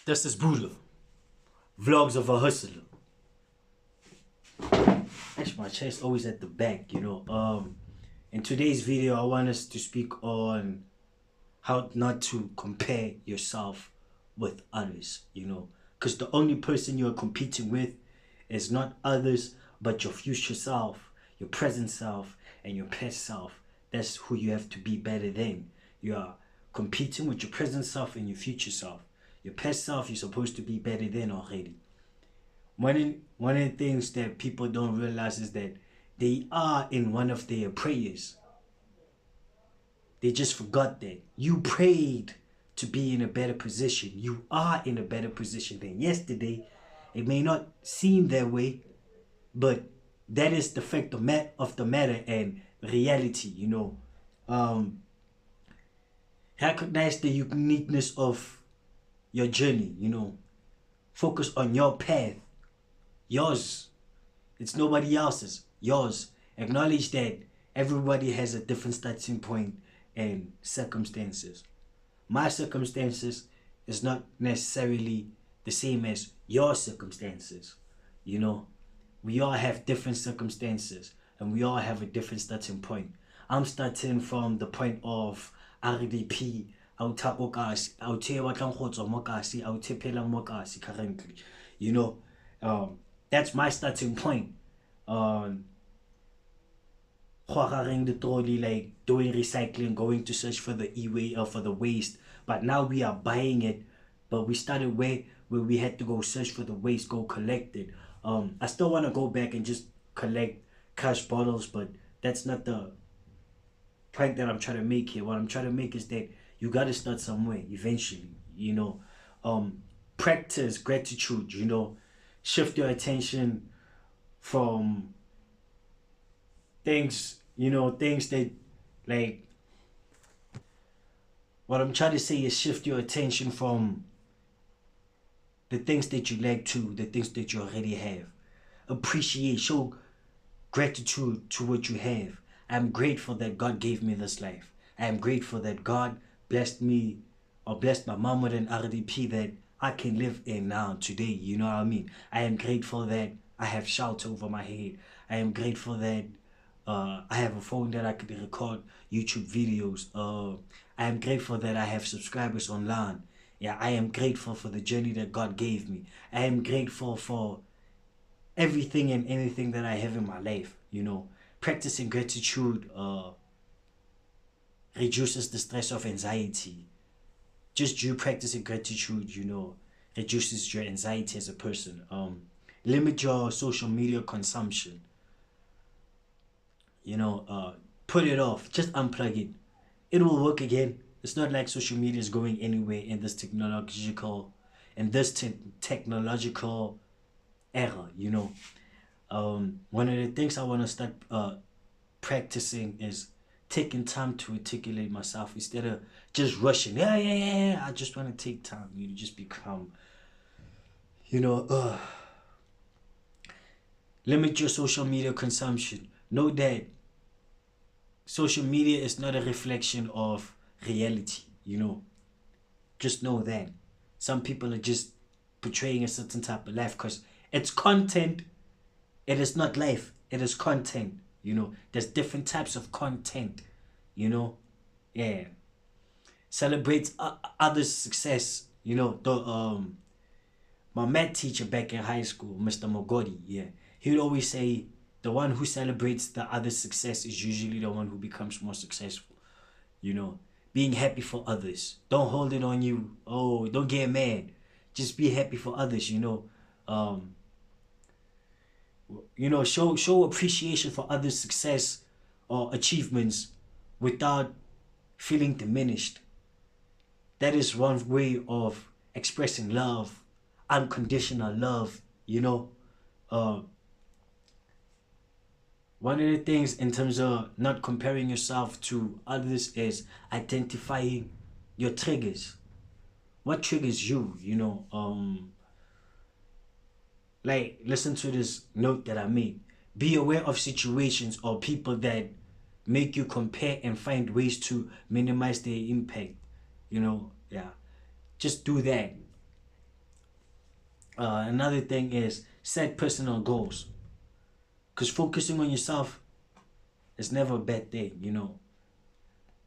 This is Buddha. Vlogs of a hustler. Actually, my chest always at the back, In today's video, I want us to speak on how not to compare yourself with others, Because the only person you're competing with is not others, but your future self, your present self, and your past self. That's who you have to be better than. You are competing with your present self and your future self. Your past self, you're supposed to be better than already. One of the things that people don't realize is that they are in one of their prayers. They just forgot that. You prayed to be in a better position. You are in a better position than yesterday. It may not seem that way, but that is the fact of the matter and reality, Recognize the uniqueness of your journey, Focus on your path. Yours. It's nobody else's. Yours. Acknowledge that everybody has a different starting point and circumstances. My circumstances is not necessarily the same as your circumstances. We all have different circumstances and we all have a different starting point. I'm starting from the point of RDP, currently. That's my starting point. The trolley, like doing recycling, going to search for the e-way or for the waste. But now we are buying it. But we started where we had to go search for the waste, go collect it. I still want to go back and just collect cash bottles, but that's not the point that I'm trying to make here. What I'm trying to make is that you got to start somewhere eventually, Practice gratitude, shift your attention from things that, like, what I'm trying to say is shift your attention from the things that you lack to the things that you already have. Appreciate, show gratitude to what you have. I'm grateful that God gave me this life. I am grateful that God blessed me or blessed my mom with an RDP that I can live in now today. You know what I mean? I am grateful that I have shelter over my head. I am grateful that I have a phone that I could record YouTube videos. I am grateful that I have subscribers online. Yeah, I am grateful for the journey that God gave me. I am grateful for everything and anything that I have in my life, Practicing gratitude reduces the stress of anxiety. Just you practicing gratitude, reduces your anxiety as a person. Limit your social media consumption. Put it off. Just unplug it. It will work again. It's not like social media is going anywhere in this technological era, One of the things I want to start practicing is taking time to articulate myself instead of just rushing. Yeah. I just want to take time. Just become, limit your social media consumption. Know that social media is not a reflection of reality, Just know that. Some people are just portraying a certain type of life because it's content. It is not life. It is content. There's different types of content. Yeah. Celebrates others' success. My math teacher back in high school, Mr. Mogodi, he would always say the one who celebrates the other's success is usually the one who becomes more successful. Being happy for others. Don't hold it on you. Oh, don't get mad. Just be happy for others. Show appreciation for others' success or achievements without feeling diminished. That is one way of expressing love, unconditional love, One of the things in terms of not comparing yourself to others is identifying your triggers. What triggers you, Like, listen to this note that I made. Be aware of situations or people that make you compare and find ways to minimize their impact. Just do that. Another thing is set personal goals. Because focusing on yourself is never a bad thing, you know.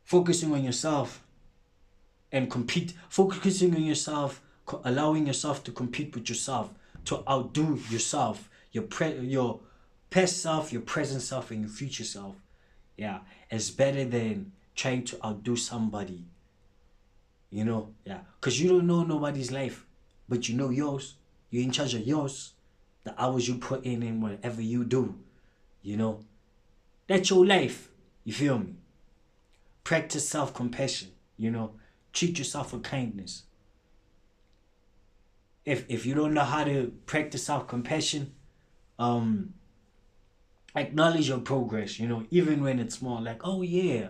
Focusing on yourself and compete, focusing on yourself, allowing yourself to compete with yourself, to outdo yourself, your past self, your present self, and your future self. Yeah, it's better than trying to outdo somebody, you know. Yeah, because you don't know nobody's life, but you know yours. You're in charge of yours. The hours you put in whatever you do, you know, that's your life. You feel me? Practice self-compassion, you know. Treat yourself with kindness. If you don't know how to practice self-compassion, um acknowledge your progress, you know, even when it's small. Like, oh yeah,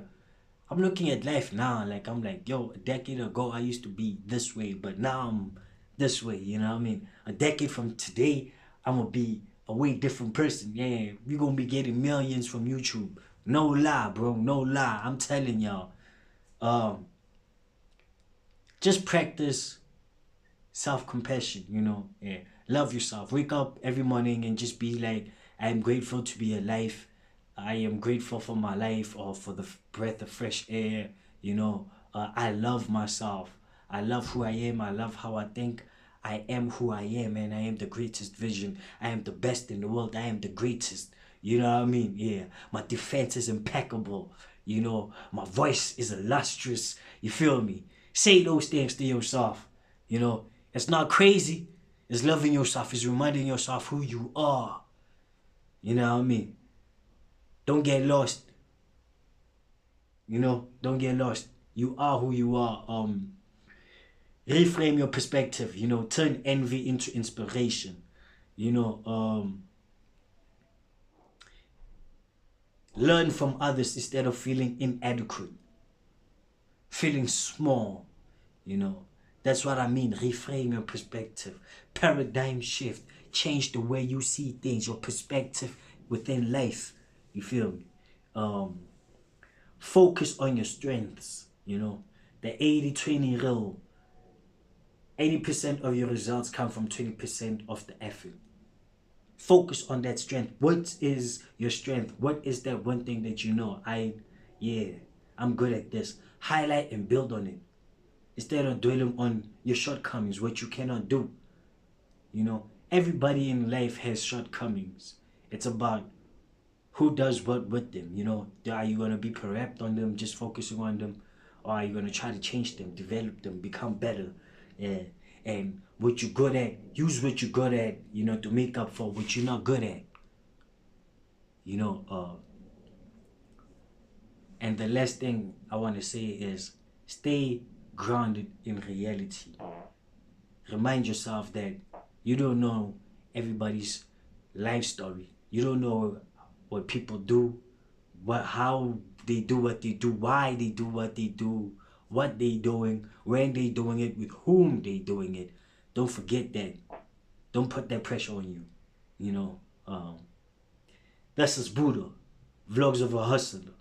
I'm looking at life now, like I'm like, yo, a decade ago I used to be this way, but now I'm this way, you know what I mean? A decade from today, I'm gonna be a way different person. Yeah, we gonna be getting millions from YouTube. No lie, bro, no lie. I'm telling y'all. Um, just practice self-compassion, you know. Yeah, love yourself. Wake up every morning and just be like, I'm grateful to be alive. I am grateful for my life, or for the breath of fresh air, you know. I love myself. I love who I am. I love how I think. I am who I am, and I am the greatest vision. I am the best in the world. I am the greatest. You know what I mean? Yeah. My defense is impeccable. You know, my voice is illustrious. You feel me? Say those things to yourself. You know, it's not crazy. It's loving yourself. It's reminding yourself who you are. You know what I mean? Don't get lost. You know, don't get lost. You are who you are. Reframe your perspective. You know, turn envy into inspiration. You know, learn from others instead of feeling inadequate, feeling small. You know, that's what I mean. Reframe your perspective. Paradigm shift. Change the way you see things. Your perspective within life. You feel me? Focus on your strengths. You know, the 80-20 rule. 80% of your results come from 20% of the effort. Focus on that strength. What is your strength? What is that one thing that you know? Yeah, I'm good at this. Highlight and build on it. Instead of dwelling on your shortcomings, what you cannot do. You know, everybody in life has shortcomings. It's about who does what with them. You know, are you going to be correct on them, just focusing on them? Or are you going to try to change them, develop them, become better? Yeah. And what you're good at, use what you're good at, you know, to make up for what you're not good at. You know, and the last thing I want to say is stay grounded in reality. Remind yourself that you don't know everybody's life story. You don't know what people do, how they do what they do, why they do what they do, what they doing, when they doing it, with whom they doing it. Don't forget that. Don't put that pressure on you. You know, this is Buddha, Vlogs of a Hustler.